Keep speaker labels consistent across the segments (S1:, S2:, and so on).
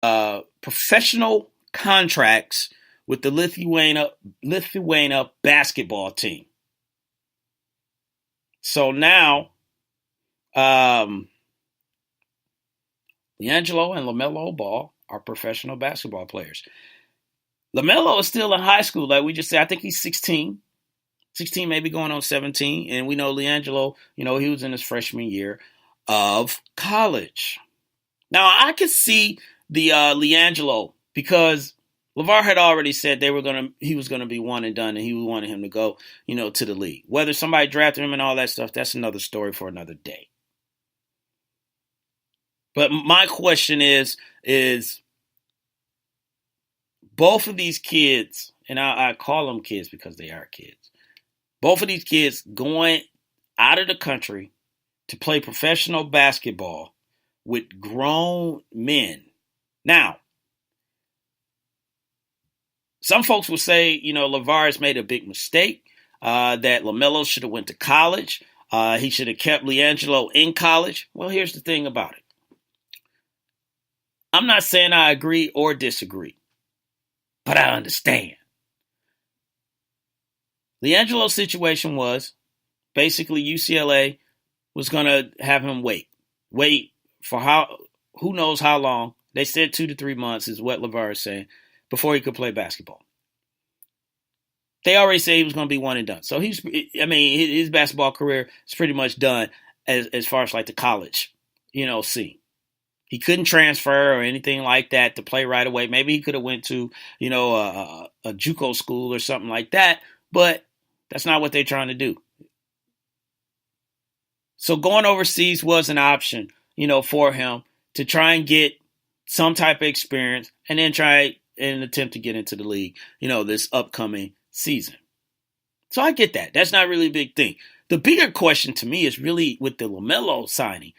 S1: professional contracts with the Lithuania basketball team. So now, um, LiAngelo and LaMelo Ball are professional basketball players. LaMelo is still in high school, like we just said. I think he's 16. 16, maybe going on 17. And we know LiAngelo, he was in his freshman year of college. Now, I could see the LiAngelo because LeVar had already said he was gonna be one and done, and he wanted him to go, to the league. Whether somebody drafted him and all that stuff, that's another story for another day. But my question is both of these kids, and I call them kids because they are kids. Both of these kids going out of the country to play professional basketball with grown men. Now, some folks will say, LeVar has made a big mistake, that LaMelo should have went to college. He should have kept LiAngelo in college. Well, here's the thing about it. I'm not saying I agree or disagree, but I understand. LiAngelo's situation was basically UCLA was going to have him wait for who knows how long. They said 2 to 3 months is what LeVar is saying before he could play basketball. They already said he was going to be one and done. So his basketball career is pretty much done as far as like the college, scene. He couldn't transfer or anything like that to play right away. Maybe he could have went to, a JUCO school or something like that, but that's not what they're trying to do. So going overseas was an option, for him to try and get some type of experience and then try and attempt to get into the league, this upcoming season. So I get that. That's not really a big thing. The bigger question to me is really with the LaMelo signing.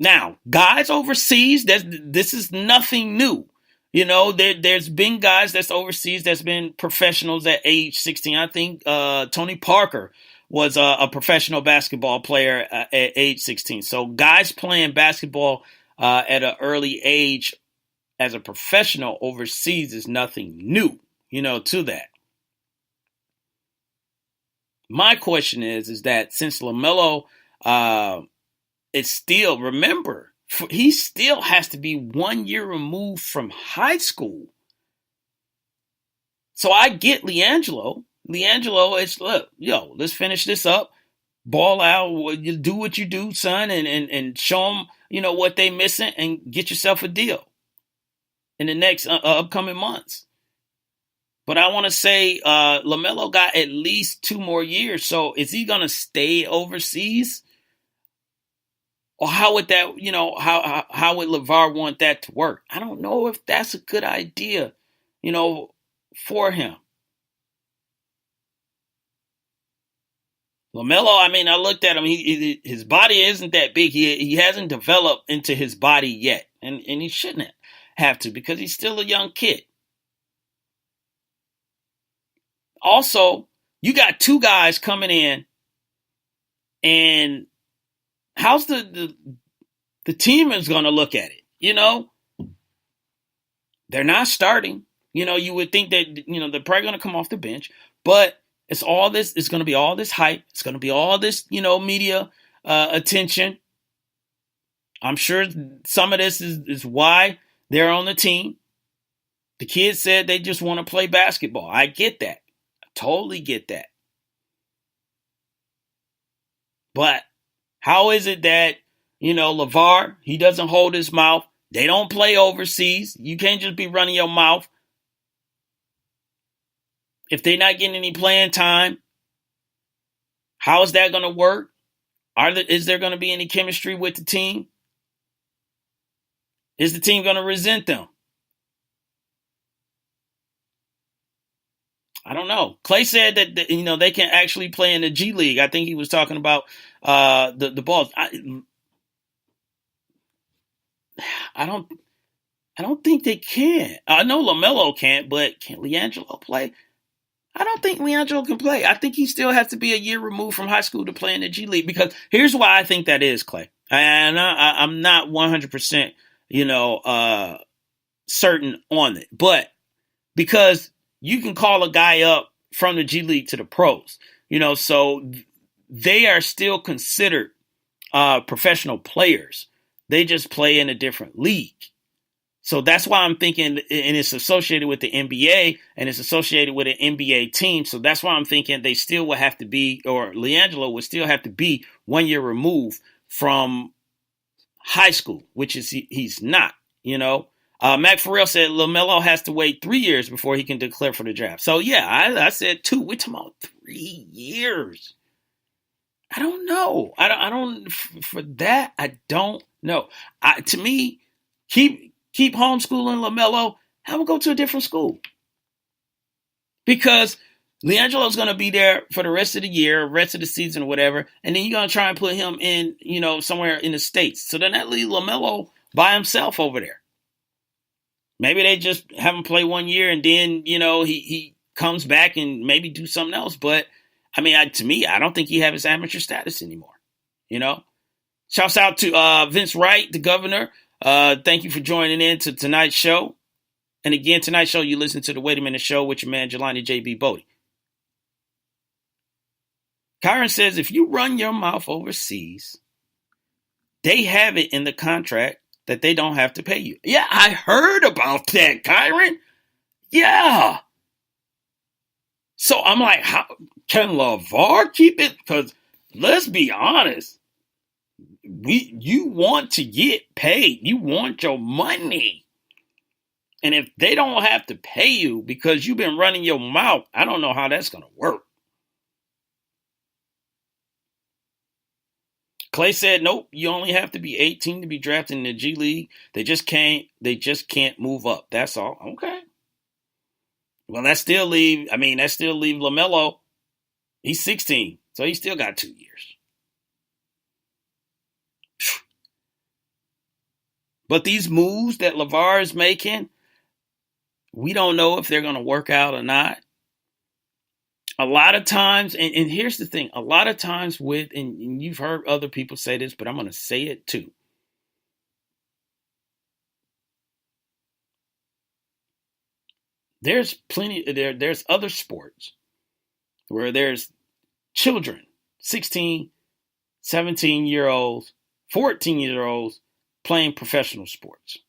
S1: Now, guys overseas, this is nothing new. There's been guys that's overseas that's been professionals at age 16. I think Tony Parker was a professional basketball player at age 16. So guys playing basketball at an early age as a professional overseas is nothing new, to that. My question is that since LaMelo it's still, remember, he still has to be 1 year removed from high school. So I get LiAngelo. LiAngelo is, let's finish this up. Ball out. You do what you do, son, and show them, what they missing and get yourself a deal in the next upcoming months. But I want to say LaMelo got at least 2 more years. So is he going to stay overseas? Or how would that, how would LeVar want that to work? I don't know if that's a good idea, for him. LaMelo, I looked at him. His body isn't that big. He hasn't developed into his body yet. And he shouldn't have to because he's still a young kid. Also, you got 2 guys coming in and how's the team is going to look at it? They're not starting. You would think that, they're probably going to come off the bench, but it's all this. It's going to be all this hype. It's going to be all this, media attention. I'm sure some of this is why they're on the team. The kids said they just want to play basketball. I get that. I totally get that. But how is it that, LeVar, he doesn't hold his mouth? They don't play overseas. You can't just be running your mouth. If they're not getting any playing time, how is that going to work? Is there going to be any chemistry with the team? Is the team going to resent them? I don't know. Clay said that they can actually play in the G League. I think he was talking about the balls. I don't think they can. I know LaMelo can't, but can LiAngelo play? I don't think LiAngelo can play. I think he still has to be a year removed from high school to play in the G League because here's why I think that is, Clay. And I'm not 100%, certain on it. But because you can call a guy up from the G League to the pros, so they are still considered professional players. They just play in a different league. So that's why I'm thinking, and it's associated with the NBA, and it's associated with an NBA team. So that's why I'm thinking they still would have to be, or LiAngelo would still have to be 1 year removed from high school, which is he's not, Mac Farrell said LaMelo has to wait 3 years before he can declare for the draft. So, yeah, I said 2. We're talking about 3 years. I don't know. I don't for that. I don't know. To me, keep homeschooling LaMelo. Have him go to a different school, because LiAngelo's going to be there for the rest of the year, rest of the season, or whatever, and then you're going to try and put him in, somewhere in the States. So then that leaves LaMelo by himself over there. Maybe they just have him play 1 year, and then he comes back and maybe do something else. But to me, I don't think he has his amateur status anymore. Shouts out to Vince Wright, the governor. Thank you for joining in to tonight's show. And again, tonight's show, you listen to the Wait a Minute show with your man, Jelani J.B. Bodie. Kyron says, if you run your mouth overseas, they have it in the contract that they don't have to pay you. Yeah, I heard about that, Kyron. Yeah. So I'm like, how can LeVar keep it? Because let's be honest, you want to get paid. You want your money. And if they don't have to pay you because you've been running your mouth, I don't know how that's going to work. Clay said, nope, you only have to be 18 to be drafted in the G League. They just can't move up. That's all. Okay. Well, that still leave LaMelo. He's 16, so he still got 2 years. But these moves that LeVar is making, we don't know if they're going to work out or not. A lot of times, and here's the thing, a lot of times and you've heard other people say this, but I'm going to say it too. There's there's other sports where there's children, 16, 17-year-olds, 14-year-olds playing professional sports.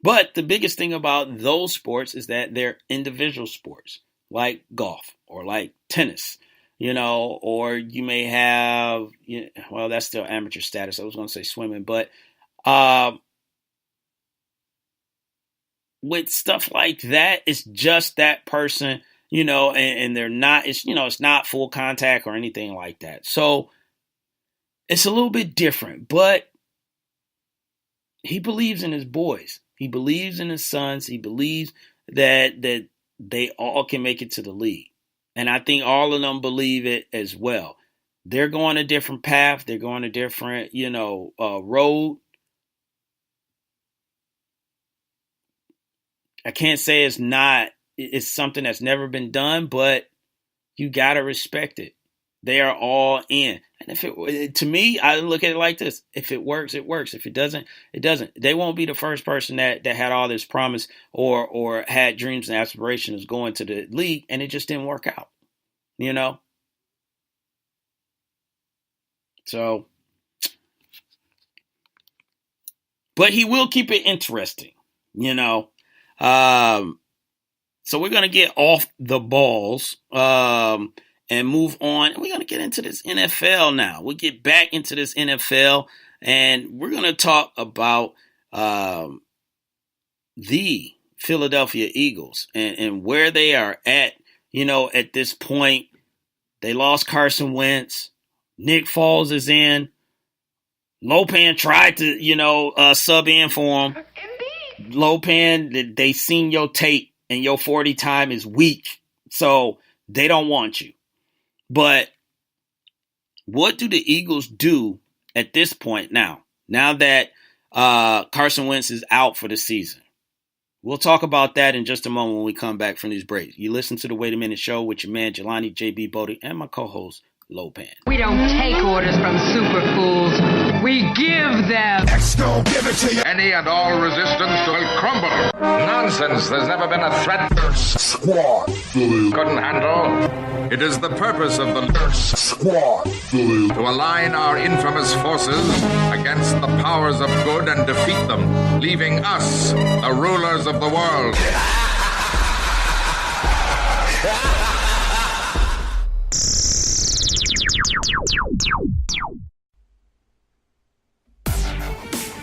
S1: But the biggest thing about those sports is that they're individual sports, like golf or like tennis, or you may have, well, that's still amateur status. I was going to say swimming, but with stuff like that, it's just that person, and they're not, it's not full contact or anything like that. So it's a little bit different, but he believes in his boys. He believes in his sons. He believes that they all can make it to the league. And I think all of them believe it as well. They're going a different path. They're going a different, road. I can't say it's something that's never been done, but you got to respect it. They are all in. And to me, I look at it like this. If it works, it works. If it doesn't, it doesn't. They won't be the first person that had all this promise or had dreams and aspirations going to the league, and it just didn't work out, So, but he will keep it interesting, So we're going to get off the balls and move on. We're going to get into this NFL now. We'll get back into this NFL, and we're going to talk about the Philadelphia Eagles and where they are at, at this point. They lost Carson Wentz. Nick Foles is in. Lopan tried to, sub in for him. Lopan, they seen your tape and your 40 time is weak. So they don't want you. But what do the Eagles do at this point now that Carson Wentz is out for the season? We'll talk about that in just a moment when we come back from these breaks. You listen to the Wait a Minute show with your man, Jelani J.B. Bodie, and my co-host, Lopan.
S2: We don't take orders from super fools. We give them.
S3: Give it to you. Any and all resistance will crumble. Nonsense. There's never been a threat. Squad. Couldn't handle. It is the purpose of the Squad to align our infamous forces against the powers of good and defeat them, leaving us, the rulers of the world.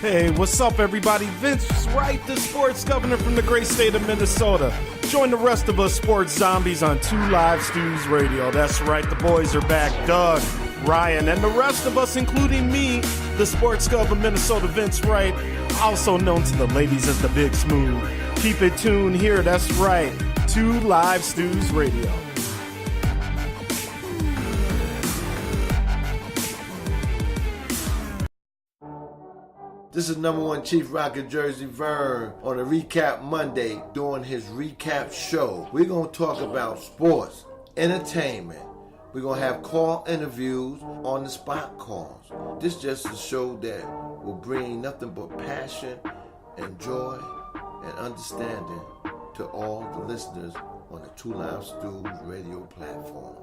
S4: Hey, what's up, everybody? Vince Wright, the sports governor from the great state of Minnesota. Join the rest of us sports zombies on 2 Live Stews Radio. That's right, the boys are back. Doug, Ryan, and the rest of us, including me, the sports gov of Minnesota, Vince Wright, also known to the ladies as the Big Smooth. Keep it tuned here. That's right, 2 Live Stews Radio.
S5: This is number 1 Chief Rocker Jersey Vern on a Recap Monday doing his recap show. We're going to talk about sports, entertainment. We're going to have call interviews, on the spot calls. This is just a show that will bring nothing but passion and joy and understanding to all the listeners on the 2 Live Stews radio platform.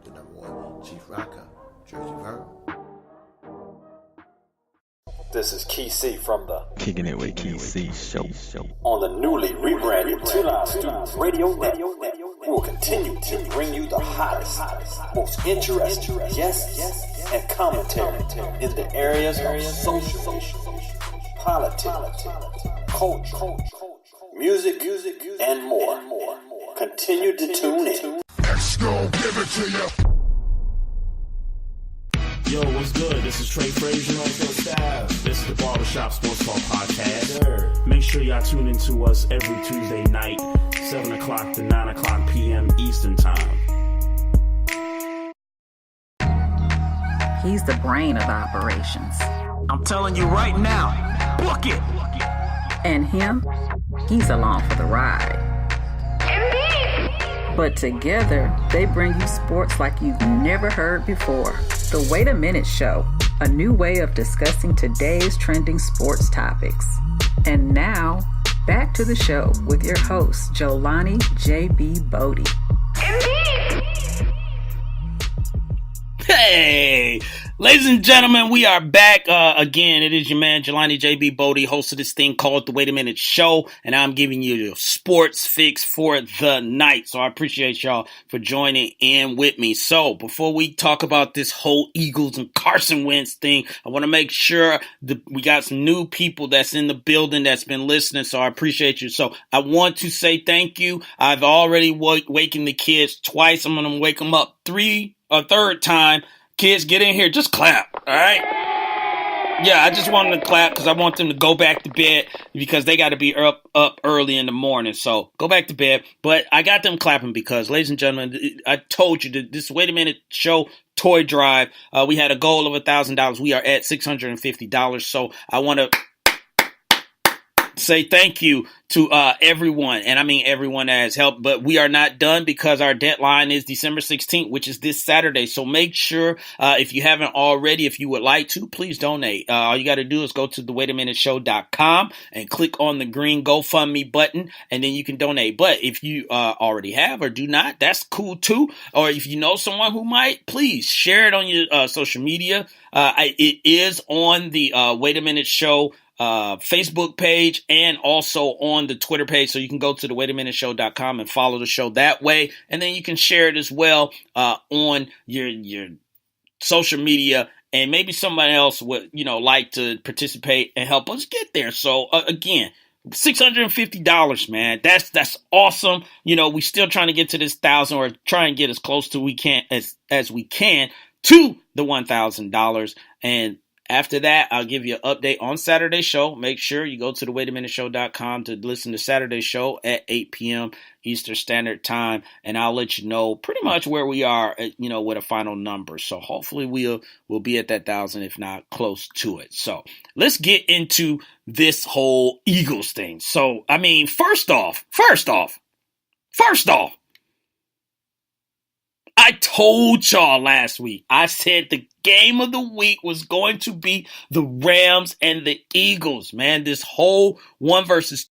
S5: The number 1 Chief Rocker Jersey Vern.
S6: This is Key C from the
S7: Kicking It With Key C show.
S6: On the newly rebranded 2 Live Stews Radio Network. We will continue to bring you the hottest, most interesting guests and commentary in the areas of social, politics, culture, music, and more. Continue to tune in.
S3: Let's go, give it to you.
S8: Yo, what's good? This is Trey Frazier on the staff. This is the Barbershop Sports Talk Podcast. Make sure y'all tune in to us every Tuesday night, 7 o'clock to 9 o'clock p.m. Eastern Time.
S9: He's the brain of operations.
S1: I'm telling you right now, book it!
S9: And him, he's along for the ride. But together, they bring you sports like you've never heard before. The Wait a Minute Show, a new way of discussing today's trending sports topics. And now, back to the show with your host, Jolani J.B. Bodie.
S1: Hey, ladies and gentlemen, we are back again. It is your man, Jelani J.B. Bodie, host of this thing called The Wait a Minute Show, and I'm giving you your sports fix for the night. So I appreciate y'all for joining in with me. So before we talk about this whole Eagles and Carson Wentz thing, I want to make sure that we got some new people that's in the building that's been listening, so I appreciate you. So I want to say thank you. I've already waking the kids twice. I'm going to wake them up a third time. Kids, get in here. Just clap, all right? Yeah, I just want them to clap because I want them to go back to bed because they got to be up early in the morning. So go back to bed. But I got them clapping because, ladies and gentlemen, I told you that this Wait a Minute Show toy drive, we had a goal of $1,000. We are at $650. So I want to say thank you to everyone, and I mean everyone that has helped, but we are not done because our deadline is December 16th, which is this Saturday. So make sure, if you haven't already, if you would like to, please donate. All you got to do is go to thewaitaminuteshow.com and click on the green GoFundMe button, and then you can donate. But if you already have or do not, that's cool too. Or if you know someone who might, please share it on your social media. It is on the Wait a Minute Show Facebook page and also on the Twitter page. So you can go to the waitaminuteshow.com and follow the show that way. And then you can share it as well on your social media. And maybe somebody else would, like to participate and help us get there. So again, $650, man. That's awesome. We still trying to get to this 1,000 or try and get as close to we can as we can to the $1,000. And after that, I'll give you an update on Saturday's show. Make sure you go to the waitaminuteshow.com to listen to Saturday's show at 8 p.m. Eastern Standard Time, and I'll let you know pretty much where we are, with a final number. So hopefully we'll be at that 1,000, if not close to it. So let's get into this whole Eagles thing. So, I mean, first off, I told y'all last week, I said the game of the week was going to be the Rams and the Eagles, man. This whole 1 versus